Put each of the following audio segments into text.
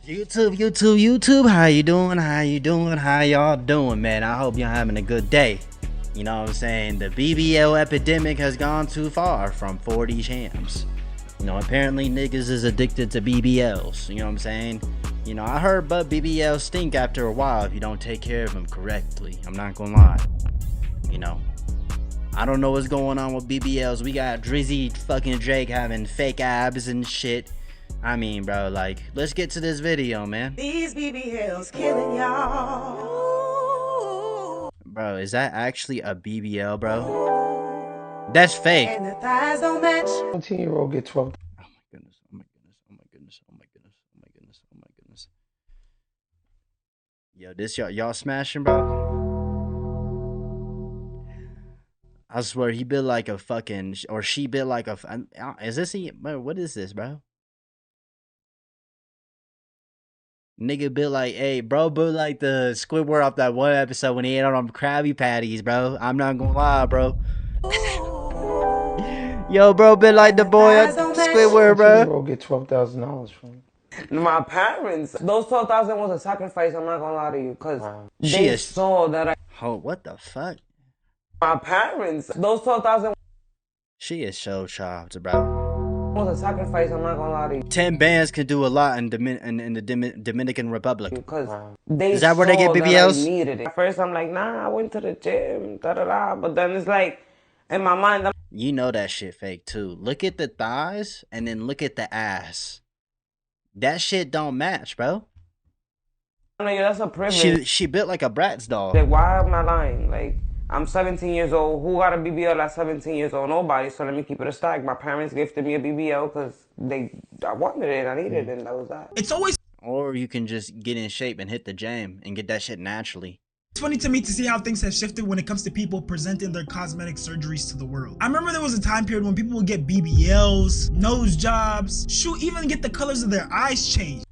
YouTube, how you doing? How y'all doing, man? I hope y'all having a good day. You know what I'm saying? The BBL epidemic has gone too far from 40 champs. You know, apparently niggas is addicted to BBLs. You know what I'm saying? You know, I heard but BBLs stink after a while if you don't take care of them correctly. I'm not gonna lie. You know, I don't know what's going on with BBLs. We got Drizzy fucking Drake having fake abs and shit. I mean, bro, like, let's get to this video, man. These BBLs killing y'all. Bro, is that actually a BBL, bro? That's fake. And the thighs don't match. 17-year-old get 12. Oh my goodness, oh my goodness, oh my goodness, oh my goodness, oh my goodness, oh my goodness. Yo, this y'all smashing, bro? I swear he built like a fucking, or she built like a, is this he, bro, what is this, bro? Nigga built like, hey, bro built like the Squidward off that one episode when he ate on them Krabby Patties, bro. I'm not gonna lie, bro. Yo, bro built like the boy at Squidward, bro. 17-year-old get $12,000 from. My parents, those 12,000 was a sacrifice. I'm not gonna lie to you, cause they saw that I. Oh, what the fuck? My parents, those 12,000. She is so chopped, bro. Was a sacrifice. I'm not gonna lie to you. 10 bands can do a lot in the Dominican Republic. Because they is that where they get BBLs? I needed it. At first, I'm like, nah, I went to the gym, da da da. But then it's like, in my mind, you know that shit fake too. Look at the thighs and then look at the ass. That shit don't match, bro. That's a privilege. She built like a Bratz doll. Like, why am I lying? Like, I'm 17 years old. Who got a BBL at 17 years old? Nobody. So let me keep it a stack. My parents gifted me a BBL because I wanted it, I needed it, and that was that. It's always. Or you can just get in shape and hit the gym and get that shit naturally. It's funny to me to see how things have shifted when it comes to people presenting their cosmetic surgeries to the world. I remember there was a time period when people would get BBLs, nose jobs, even get the colors of their eyes changed.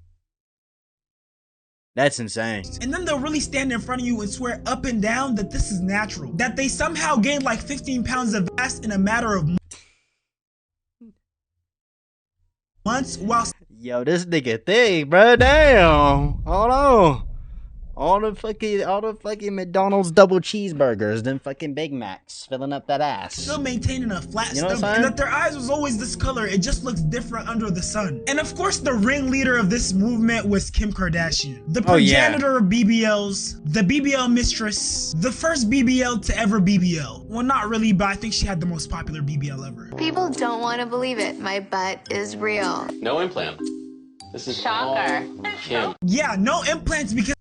That's insane. And then they'll really stand in front of you and swear up and down that this is natural. That they somehow gained like 15 pounds of ass in a matter of months while... Yo, this nigga thick, bro. Damn. Hold on. All the fucking McDonald's double cheeseburgers, then fucking Big Macs, filling up that ass. Still maintaining a flat you know stomach, and that their eyes was always this color. It just looks different under the sun. And of course, the ringleader of this movement was Kim Kardashian, the progenitor of BBLs, the BBL mistress, the first BBL to ever BBL. Well, not really, but I think she had the most popular BBL ever. People don't want to believe it. My butt is real. No implant. This is shocker. Kim. Yeah, no implants because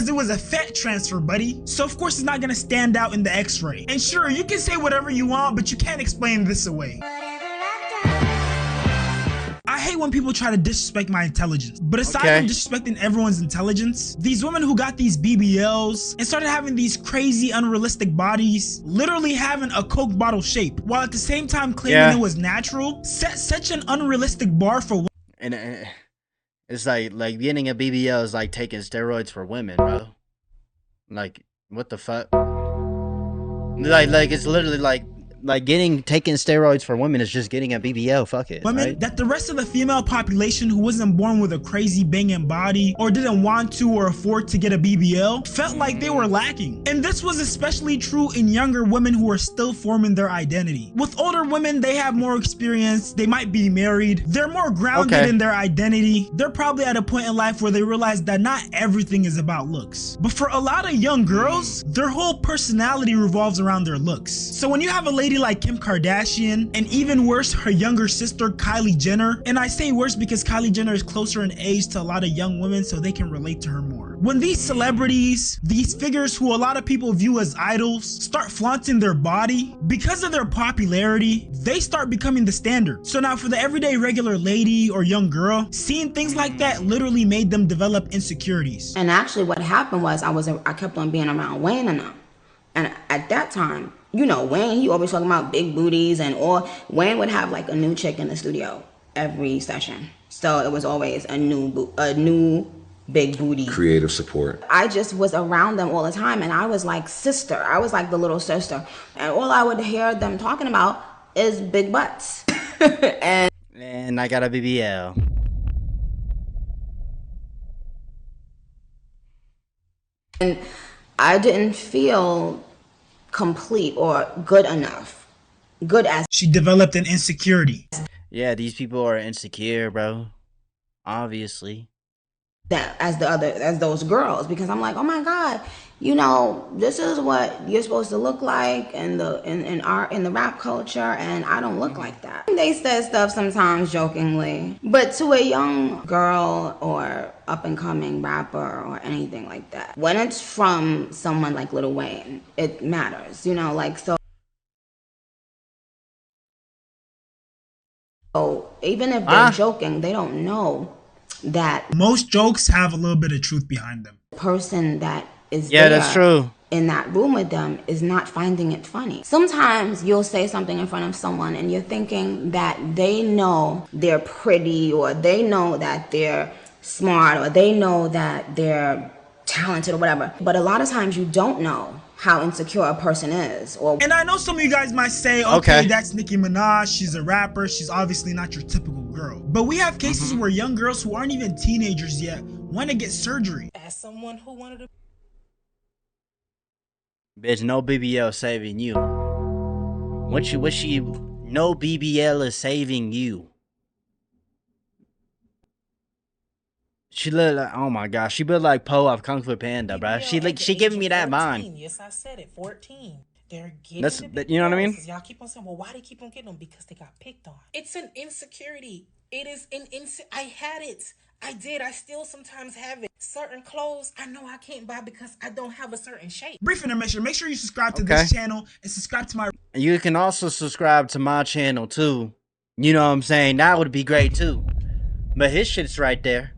it was a fat transfer, buddy. So of course it's not gonna stand out in the x-ray. And sure, you can say whatever you want, but you can't explain this away. I hate when people try to disrespect my intelligence. But aside from disrespecting everyone's intelligence, these women who got these BBLs and started having these crazy unrealistic bodies, literally having a Coke bottle shape, while at the same time claiming it was natural, set such an unrealistic bar for and it's like getting a BBL is like taking steroids for women, bro. Like, what the fuck? Like it's literally like taking steroids for women is just getting a BBL. Fuck it. Women that the rest of the female population who wasn't born with a crazy banging body or didn't want to or afford to get a BBL felt like they were lacking. And this was especially true in younger women who are still forming their identity. With older women, they have more experience, they might be married, they're more grounded in their identity. They're probably at a point in life where they realize that not everything is about looks. But for a lot of young girls, their whole personality revolves around their looks. So when you have a lady like Kim Kardashian, and even worse, her younger sister Kylie Jenner, and I say worse because Kylie Jenner is closer in age to a lot of young women so they can relate to her more. When these celebrities, these figures who a lot of people view as idols, start flaunting their body, because of their popularity, they start becoming the standard. So now for the everyday regular lady or young girl, seeing things like that literally made them develop insecurities. And actually what happened was I kept on being around Wayne and them. And at that time, you know, Wayne, he always talking about big booties Wayne would have like a new chick in the studio every session. So it was always a new big booty. Creative support. I just was around them all the time and I was like sister. I was like the little sister. And all I would hear them talking about is big butts. And I got a BBL. And I didn't feel complete or good enough. Good as She developed an insecurity. Yeah, these people are insecure, bro. Obviously. that as those girls, because I'm like, oh my God, this is what you're supposed to look like in the rap culture, and I don't look like that. They said stuff sometimes jokingly, but to a young girl or up and coming rapper or anything like that, when it's from someone like Lil Wayne, it matters, like so. So even if they're joking, they don't know that Most jokes have a little bit of truth behind them. the person that is that's true. in that room with them is not finding it funny. Sometimes you'll say something in front of someone and you're thinking that they know they're pretty, or they know that they're smart, or they know that they're talented or whatever. But a lot of times you don't know how insecure a person is. And I know some of you guys might say, okay, that's Nicki Minaj, she's a rapper, she's obviously not your typical girl. But we have cases where young girls who aren't even teenagers yet want to get surgery. As someone who wanted to... Bitch, no BBL saving you. No BBL is saving you. She look like, oh my gosh, she look like Po off Kung Fu Panda, bro. She giving me that 14. mind. Yes, I said it. 14. They're getting That's, the big you know what I mean? girls. Y'all keep on saying, well, why they keep on getting them? Because they got picked on. It's an insecurity. It is an I had it. I did. I still sometimes have it. Certain clothes I know I can't buy because I don't have a certain shape. Brief intermission. Make sure you subscribe to this channel and subscribe to my... You can also subscribe to my channel too. You know what I'm saying? That would be great too. But his shit's right there.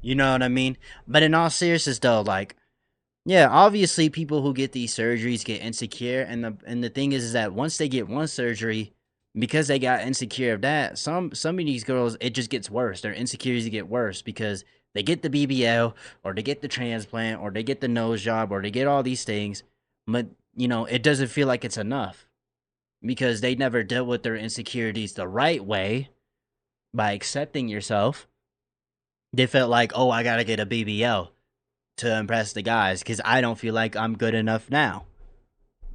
You know what I mean? But in all seriousness though, like, yeah, obviously people who get these surgeries get insecure, and the thing is that once they get one surgery, because they got insecure of that, some of these girls, it just gets worse. Their insecurities get worse because they get the BBL, or they get the transplant, or they get the nose job, or they get all these things, but it doesn't feel like it's enough because they never dealt with their insecurities the right way by accepting yourself. They felt like, oh, I gotta get a BBL to impress the guys because I don't feel like I'm good enough now.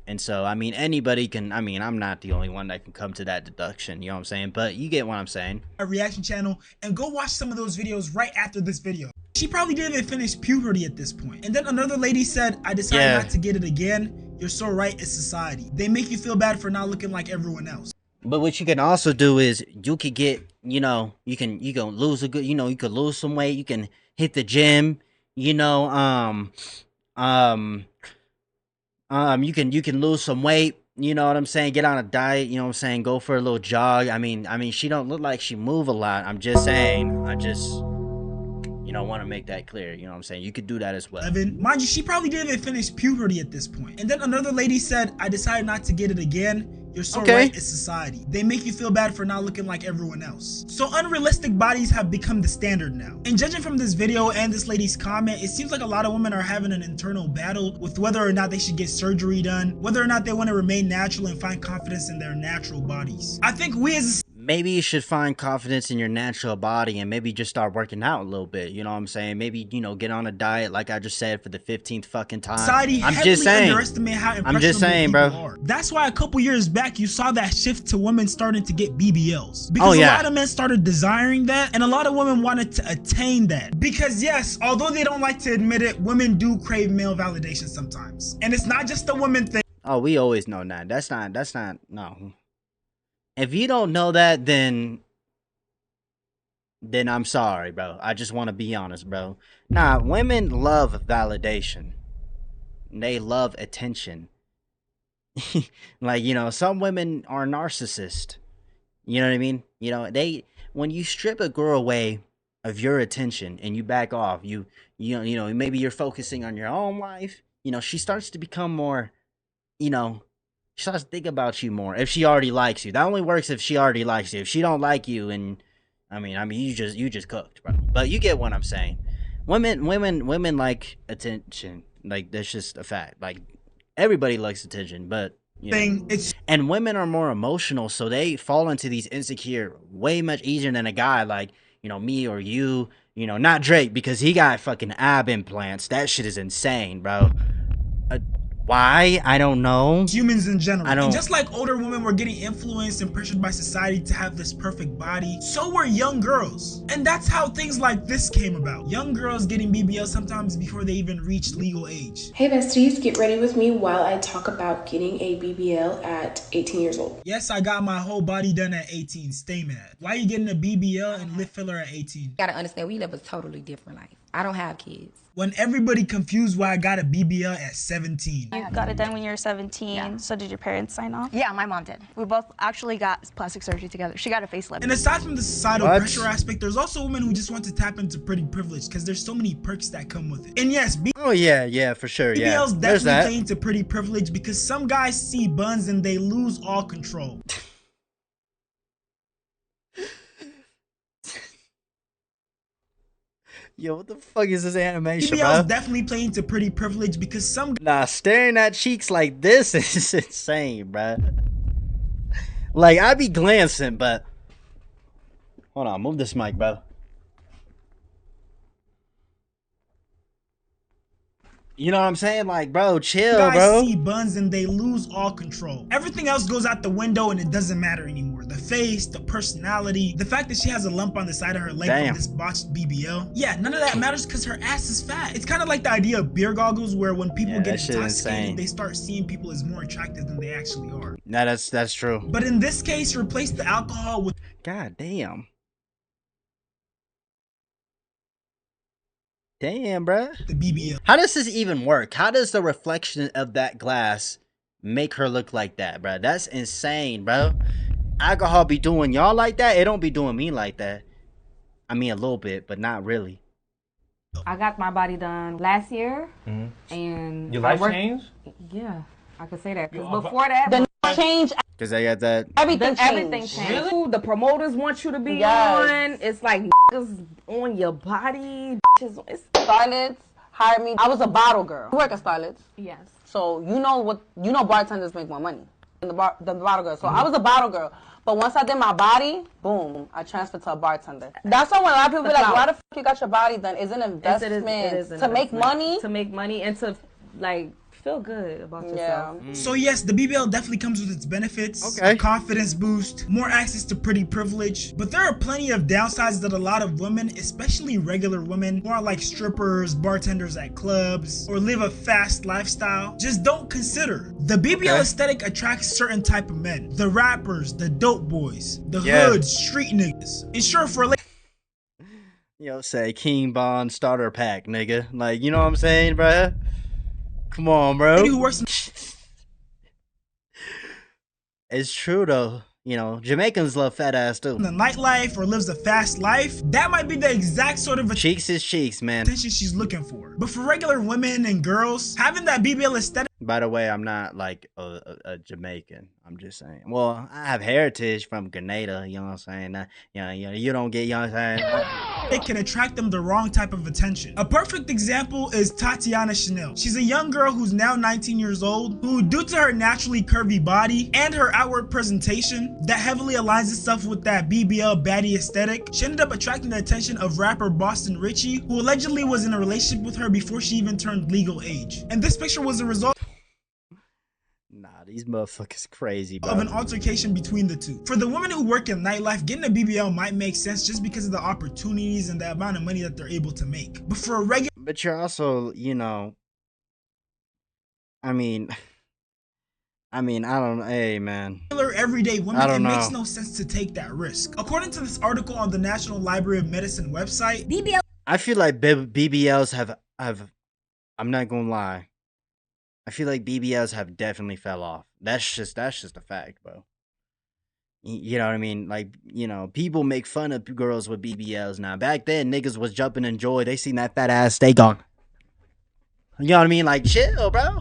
And so, I mean, anybody can, I mean, I'm not the only one that can come to that deduction, you know what I'm saying? But you get what I'm saying. A reaction channel, and go watch some of those videos right after this video. She probably didn't even finish puberty at this point. And then another lady said, I decided not to get it again. You're so right, it's society. They make you feel bad for not looking like everyone else. But what you can also do is you could get, you can lose a good, you could lose some weight. You can hit the gym, you can lose some weight, you know what I'm saying? Get on a diet, you know what I'm saying? Go for a little jog. I mean, she don't look like she move a lot. I'm just saying, I just, want to make that clear, you know what I'm saying? You could do that as well. Mind you, she probably didn't even finish puberty at this point. And then another lady said, I decided not to get it again. You're so right, it's society. They make you feel bad for not looking like everyone else. So unrealistic bodies have become the standard now. And judging from this video and this lady's comment, it seems like a lot of women are having an internal battle with whether or not they should get surgery done, whether or not they want to remain natural and find confidence in their natural bodies. I think we as maybe you should find confidence in your natural body and maybe just start working out a little bit, you know what I'm saying? Maybe, get on a diet like I just said for the 15th fucking time. Society I'm just saying. Underestimate how impressionable I'm just saying, people bro. are. That's why a couple years back you saw that shift to women starting to get BBLs. Because a lot of men started desiring that, and a lot of women wanted to attain that. Because yes, although they don't like to admit it, women do crave male validation sometimes. And it's not just a women thing. Oh, we always know that. That's not, no. If you don't know that, then I'm sorry, bro. I just want to be honest, bro. Nah, women love validation. They love attention. Like, some women are narcissists. You know what I mean? When you strip a girl away of your attention and you back off, maybe you're focusing on your own life, she starts to become more, she starts to think about you more if she already likes you. That only works if she already likes you. If she don't like you, and I mean you just cooked, bro. But you get what I'm saying. Women like attention. Like, that's just a fact. Like, everybody likes attention, but and women are more emotional, so they fall into these insecure way much easier than a guy. Like, me or you, not Drake because he got fucking ab implants. That shit is insane, bro. Why? I don't know. Humans in general. I don't. And just like older women were getting influenced and pressured by society to have this perfect body, so were young girls. And that's how things like this came about. Young girls getting BBL sometimes before they even reach legal age. Hey besties, get ready with me while I talk about getting a BBL at 18 years old. Yes, I got my whole body done at 18. Stay mad. Why are you getting a BBL and lip filler at 18? You gotta understand, we live a totally different life. I don't have kids. When everybody confused why I got a BBL at 17. You got it done when you were 17, yeah. So did your parents sign off? Yeah, my mom did. We both actually got plastic surgery together. She got a facelift. And aside from the societal pressure aspect, there's also women who just want to tap into pretty privilege because there's so many perks that come with it. And yes, oh yeah, for sure, yeah. BBLs definitely play into pretty privilege because some guys see buns and they lose all control. Yo, what the fuck is this animation, BBLs bro? definitely play into pretty privilege because some... Nah, staring at cheeks like this is insane, bro. Like, I be glancing, but... Hold on, move this mic, bro. You know what I'm saying? Like, bro, chill, guys bro. See buns and they lose all control. Everything else goes out the window and it doesn't matter anymore. The face, the personality, the fact that she has a lump on the side of her leg from this botched BBL. Yeah, none of that matters because her ass is fat. It's kind of like the idea of beer goggles where when people get intoxicated, they start seeing people as more attractive than they actually are. Nah, that's true. But in this case, replace the alcohol with... God damn. Damn, bro. The BBL. How does this even work? How does the reflection of that glass make her look like that, bro? That's insane, bro. Alcohol be doing y'all like that? It don't be doing me like that. I mean, a little bit, but not really. I got my body done last year, and your life changed? Yeah, I could say that. Because before that, the change. Because I got that. Everything changed. Really? The promoters want you to be on. It's like niggas on your body. It's Starlets hired me. I was a bottle girl. You work at Starlets? Yes. So bartenders make more money than the bottle girl. So I was a bottle girl. But once I did my body, boom, I transferred to a bartender. That's why when a lot of people be like, why the fuck you got your body done? It's an investment to make money. To make money and to like feel good about yourself. So yes, the BBL definitely comes with its benefits. A confidence boost, more access to pretty privilege. But there are plenty of downsides that a lot of women, especially regular women who are like strippers, bartenders at clubs, or live a fast lifestyle, just don't consider. The BBL aesthetic attracts certain type of men. The rappers, the dope boys, the hood, street niggas. And sure, for say King Bond starter pack, nigga. Like, you know what I'm saying, bruh? Come on, bro. It's true though. Jamaicans love fat ass too. In the nightlife or lives a fast life, that might be the exact sort of cheeks is cheeks, man. Attention she's looking for. But for regular women and girls, having that BBL aesthetic. By the way, I'm not like a Jamaican. I'm just saying. Well, I have heritage from Grenada. You know what I'm saying? You don't get. You know what I'm saying? It can attract them the wrong type of attention. A perfect example is Tatiana Chanel. She's a young girl who's now 19 years old, who due to her naturally curvy body and her outward presentation that heavily aligns itself with that BBL baddie aesthetic, she ended up attracting the attention of rapper Boston Richie, who allegedly was in a relationship with her before she even turned legal age. And this picture was a result these motherfuckers crazy, bro. Of an altercation between the two. For the women who work in nightlife, getting a BBL might make sense just because of the opportunities and the amount of money that they're able to make. But for a regular... But you're also, I mean, I don't know. Hey, man. Everyday women, it makes no sense to take that risk. According to this article on the National Library of Medicine website, BBL... I feel like BBLs have... I'm not gonna lie. I feel like BBLs have definitely fell off. That's just a fact, bro. You know what I mean? Like, people make fun of girls with BBLs now. Back then, niggas was jumping in joy. They seen that fat ass, they gone. You know what I mean? Like, chill, bro.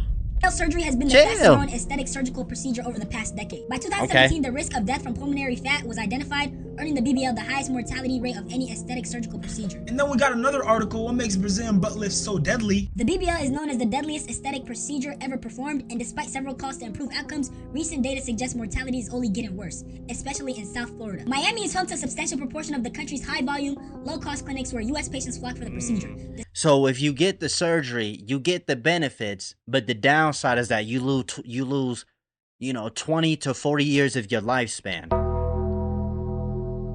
Surgery has been the fastest growing aesthetic surgical procedure over the past decade. By 2017, the risk of death from pulmonary fat was identified, earning the BBL the highest mortality rate of any aesthetic surgical procedure. And then we got another article, what makes Brazilian butt lifts so deadly? The BBL is known as the deadliest aesthetic procedure ever performed, and despite several calls to improve outcomes, recent data suggests mortality is only getting worse, especially in South Florida. Miami is home to a substantial proportion of the country's high-volume, low-cost clinics where U.S. patients flock for the procedure. So if you get the surgery, you get the benefits, but the downside is that you lose, you know, 20 to 40 years of your lifespan.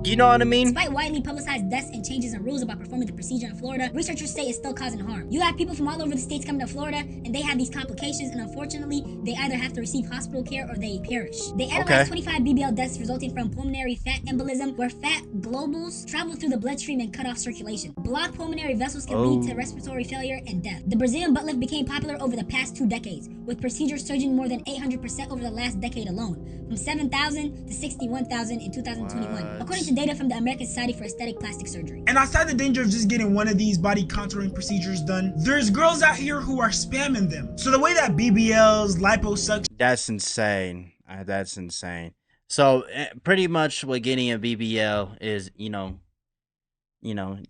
You know what I mean? Despite widely publicized deaths and changes in rules about performing the procedure in Florida, researchers say it's still causing harm. You have people from all over the states coming to Florida, and they have these complications, and unfortunately, they either have to receive hospital care or they perish. They analyzed 25 BBL deaths resulting from pulmonary fat embolism, where fat globules travel through the bloodstream and cut off circulation. Blocked pulmonary vessels can lead to respiratory failure and death. The Brazilian butt lift became popular over the past 2 decades, with procedures surging more than 800% over the last decade alone, from 7,000 to 61,000 in 2021, according to data from the American Society for Aesthetic Plastic Surgery. And outside the danger of just getting one of these body contouring procedures done, there's girls out here who are spamming them. So the way that BBLs, liposuction... That's insane. That's insane. So pretty much what getting a BBL is, you know,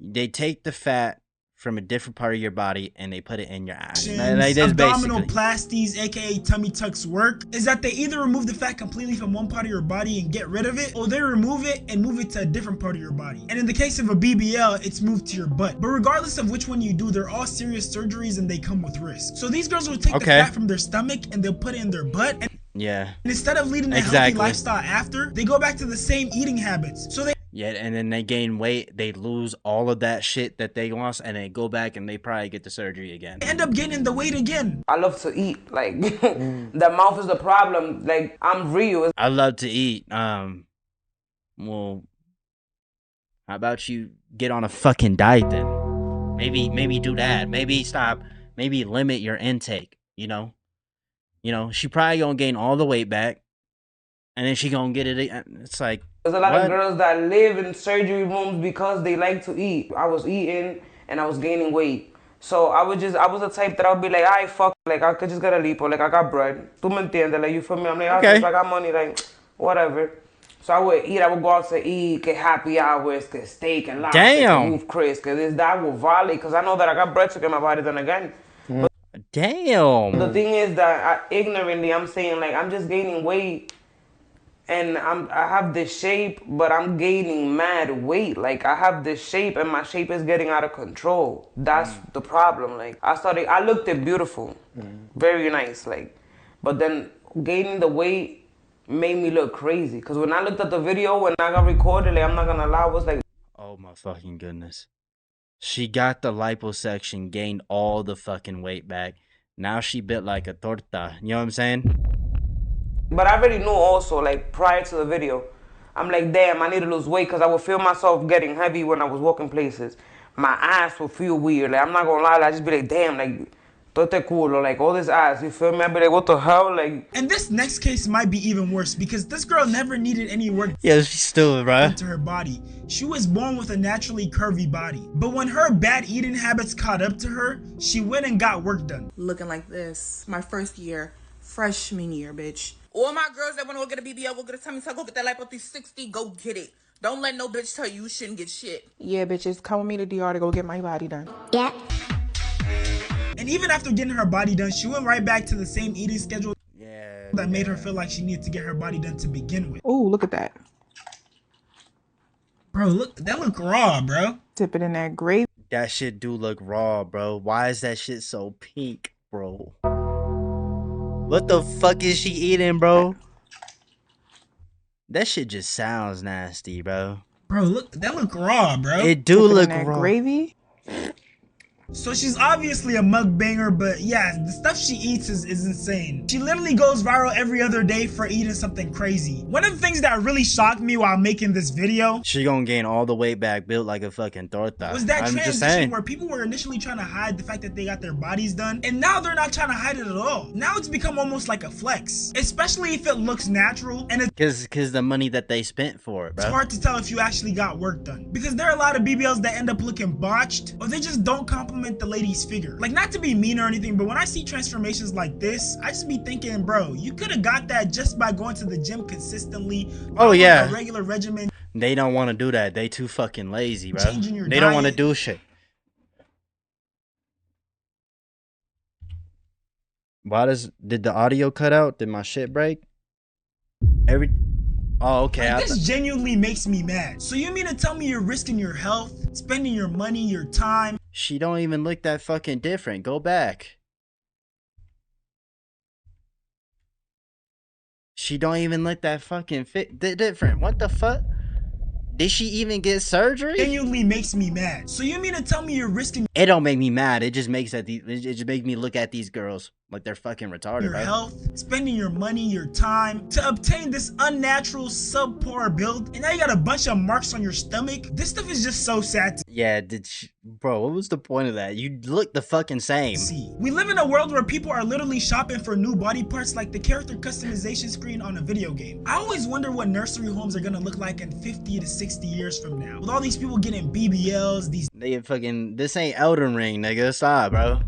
they take the fat from a different part of your body and they put it in your ass. Like, abdominoplasties, aka tummy tucks, work is that they either remove the fat completely from one part of your body and get rid of it, or they remove it and move it to a different part of your body. And in the case of a BBL, it's moved to your butt. But regardless of which one you do, they're all serious surgeries and they come with risk. So these girls will take the fat from their stomach and they'll put it in their butt. And instead of leading a healthy lifestyle after, they go back to the same eating habits. So they and then they gain weight, they lose all of that shit that they lost, and they go back and they probably get the surgery again. End up gaining the weight again. I love to eat. Like, the mouth is the problem. Like, I'm real. I love to eat. Well, how about you get on a fucking diet then? Maybe do that. Maybe limit your intake, you know? She probably gonna gain all the weight back, and then she gonna get it. It's like, there's a lot of girls that live in surgery rooms because they like to eat. I was eating and I was gaining weight. So I was the type that I would be like, I fuck, like I could just get a lipo, like I got bread. Tu me entiendes? Like, you feel me? I'm like, I got money, like whatever. So I would go out to eat, get happy hours, get steak and lobster, get move Chris, cause this that will volley, cause I know that I got bread to get my body done again. But the thing is that ignorantly I'm saying, like, I'm just gaining weight. And I have this shape, but I'm gaining mad weight. Like, I have this shape and my shape is getting out of control. That's the problem. Like, I looked beautiful, very nice. Like, but then gaining the weight made me look crazy. Cause when I looked at the video, when I got recorded, like, I'm not gonna lie, I was like, oh my fucking goodness. She got the liposuction, gained all the fucking weight back. Now she built like a torta. You know what I'm saying? But I already knew also, like, prior to the video, I'm like, damn, I need to lose weight because I would feel myself getting heavy when I was walking places. My ass would feel weird. Like, I'm not going to lie, I just be like, damn, like, tote culo, like, all this ass, you feel me? I'd be like, what the hell? Like. And this next case might be even worse because this girl never needed any work she's still, right? to her body. She was born with a naturally curvy body. But when her bad eating habits caught up to her, she went and got work done. Looking like this, my first year, freshman year, bitch. All my girls that want to go get a BBL, go get a tummy tuck, go get that lipo 360, go get it. Don't let no bitch tell you shouldn't get shit. Yeah, bitches, come with me to DR to go get my body done. Yeah. And even after getting her body done, she went right back to the same eating schedule that made her feel like she needed to get her body done to begin with. Oh, look at that. Bro, look, that look raw, bro. Dip it in that gravy. That shit do look raw, bro. Why is that shit so pink, bro? What the fuck is she eating, bro? That shit just sounds nasty, bro. Bro, look, that look raw, bro. It do look raw. Gravy. So she's obviously a mukbanger, but yeah, the stuff she eats is insane. She literally goes viral every other day for eating something crazy. One of the things that really shocked me while making this video, she gonna gain all the weight back, built like a fucking torta. Was that transition where people were initially trying to hide the fact that they got their bodies done, and now they're not trying to hide it at all. Now it's become almost like a flex, especially if it looks natural, and it's cause the money that they spent for it, bro. It's hard to tell if you actually got work done, because there are a lot of BBLs that end up looking botched, or they just don't complement compliment the lady's figure. Like, not to be mean or anything, but when I see transformations like this, I just be thinking, bro, you could have got that just by going to the gym consistently. Oh yeah, a regular regimen. They don't want to do that. They too fucking lazy, bro. Changing your They don't want to diet. do shit. Did the audio cut out? Did my shit break? Oh, okay. Like, this genuinely makes me mad. So you mean to tell me you're risking your health, spending your money, your time? She don't even look that fucking different. Go back. She don't even look that fucking different. What the fuck? Did she even get surgery? Genuinely makes me mad. So you mean to tell me you're risking It don't make me mad. It just makes that it just makes me look at these girls like they're fucking retarded, your bro. health, spending your money, your time to obtain this unnatural subpar build, and now you got a bunch of marks on your stomach. This stuff is just so sad to Yeah, bro, what was the point of that? You look the fucking same. see. We live in a world where people are literally shopping for new body parts like the character customization screen on a video game. I always wonder what nursery homes are gonna look like in 50 to 60 years from now. With all these people getting BBLs, This ain't Elden Ring, nigga. Stop, bro.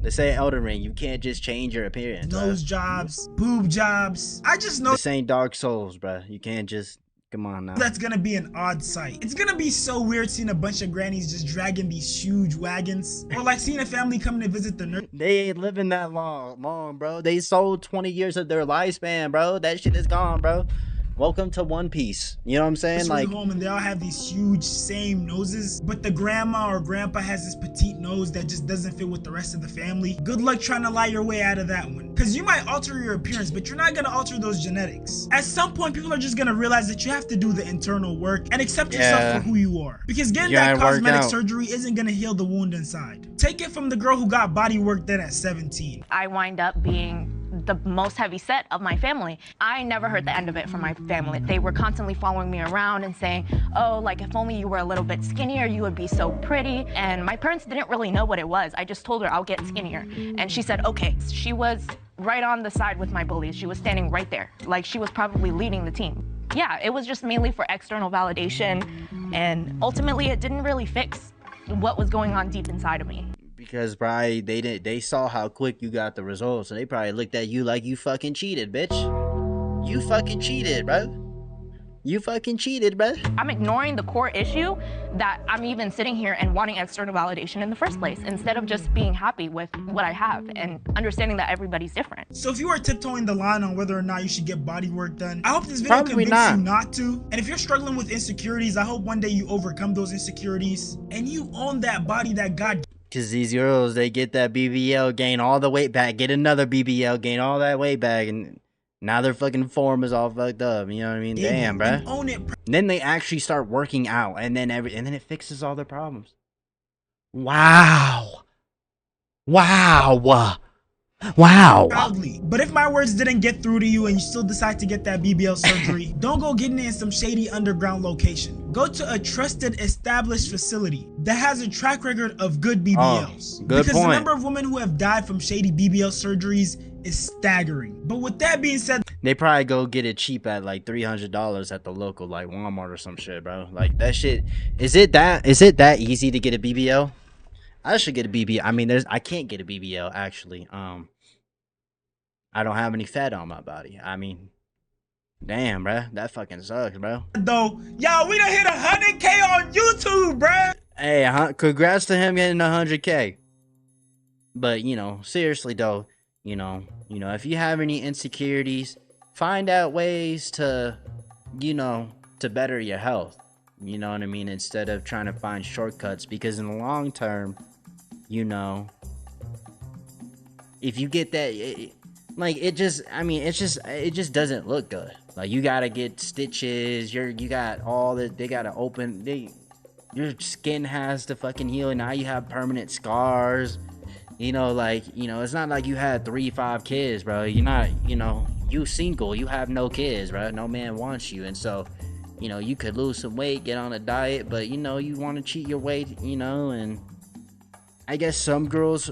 This ain't Elden Ring. You can't just change your appearance. Nose jobs, boob jobs. I just know this ain't Dark Souls, bro. You can't just come on now. That's gonna be an odd sight. It's gonna be so weird seeing a bunch of grannies just dragging these huge wagons, or like seeing a family coming to visit the nurse. They ain't living that long, bro. They sold 20 years of their lifespan, bro. That shit is gone, bro. Welcome to One Piece. You know what I'm saying? Like, home, and they all have these huge same noses, but the grandma or grandpa has this petite nose that just doesn't fit with the rest of the family. Good luck trying to lie your way out of that one, because you might alter your appearance, but you're not gonna alter those genetics. At some point, people are just gonna realize that you have to do the internal work and accept yourself for who you are, because getting that cosmetic surgery isn't gonna heal the wound inside. Take it from the girl who got body work done at 17. I wind up being the most heavy set of my family. I never heard the end of it from my family. They were constantly following me around and saying, oh, like if only you were a little bit skinnier, you would be so pretty. And my parents didn't really know what it was. I just told her I'll get skinnier. And she said, okay. She was right on the side with my bullies. She was standing right there. Like she was probably leading the team. Yeah, it was just mainly for external validation. And ultimately it didn't really fix what was going on deep inside of me. because probably they saw how quick you got the results, so they probably looked at you like you fucking cheated, bitch. You fucking cheated, bro. You fucking cheated, bro. I'm ignoring the core issue that I'm even sitting here and wanting external validation in the first place, instead of just being happy with what I have and understanding that everybody's different. So if you are tiptoeing the line on whether or not you should get body work done, I hope this video convinces you not to. And if you're struggling with insecurities, I hope one day you overcome those insecurities and you own that body that God. Cause these girls, they get that BBL, gain all the weight back, get another BBL, gain all that weight back, and now their fucking form is all fucked up. You know what I mean? Damn, bruh. Own it. Then they actually start working out, and then it fixes all their problems. Wow. Wow. Wow. Proudly. But if my words didn't get through to you and you still decide to get that BBL surgery, don't go getting it in some shady underground location. Go to a trusted, established facility that has a track record of good BBLs. Good because point. the number of women who have died from shady BBL surgeries is staggering. But with that being said, they probably go get it cheap at like $300 at the local like Walmart or some shit, bro. Like that shit. Is it that easy to get a BBL? I should get a BBL. I mean, I can't get a BBL actually. I don't have any fat on my body. I mean, damn, bro, that fucking sucks, bro. Though, y'all, we done hit 100K on YouTube, bro. Hey, congrats to him getting 100K. But you know, seriously though, you know, if you have any insecurities, find out ways to, to better your health. You know what I mean? Instead of trying to find shortcuts, because in the long term, if you get that, it just doesn't look good. Like you gotta get stitches. You got all that. They gotta open. Your skin has to fucking heal. And now you have permanent scars. It's not like you had 3-5 kids, bro. You're not, you single. You have no kids, bro. No man wants you, and so. You could lose some weight, get on a diet, but, you want to cheat your weight, and I guess some girls,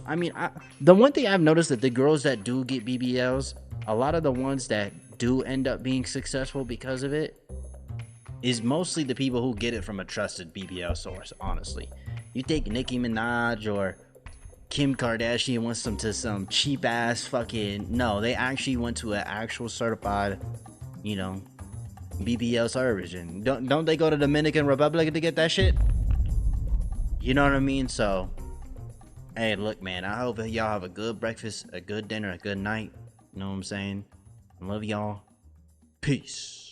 the one thing I've noticed that the girls that do get BBLs, a lot of the ones that do end up being successful because of it is mostly the people who get it from a trusted BBL source, honestly. You take Nicki Minaj or Kim Kardashian went to some cheap ass fucking, no, they actually went to an actual certified, you know, BBL service. And don't they go to Dominican Republic to get that shit? You know what I mean? So hey, look, man, I hope y'all have a good breakfast, a good dinner, a good night. You know what I'm saying? I love y'all. Peace.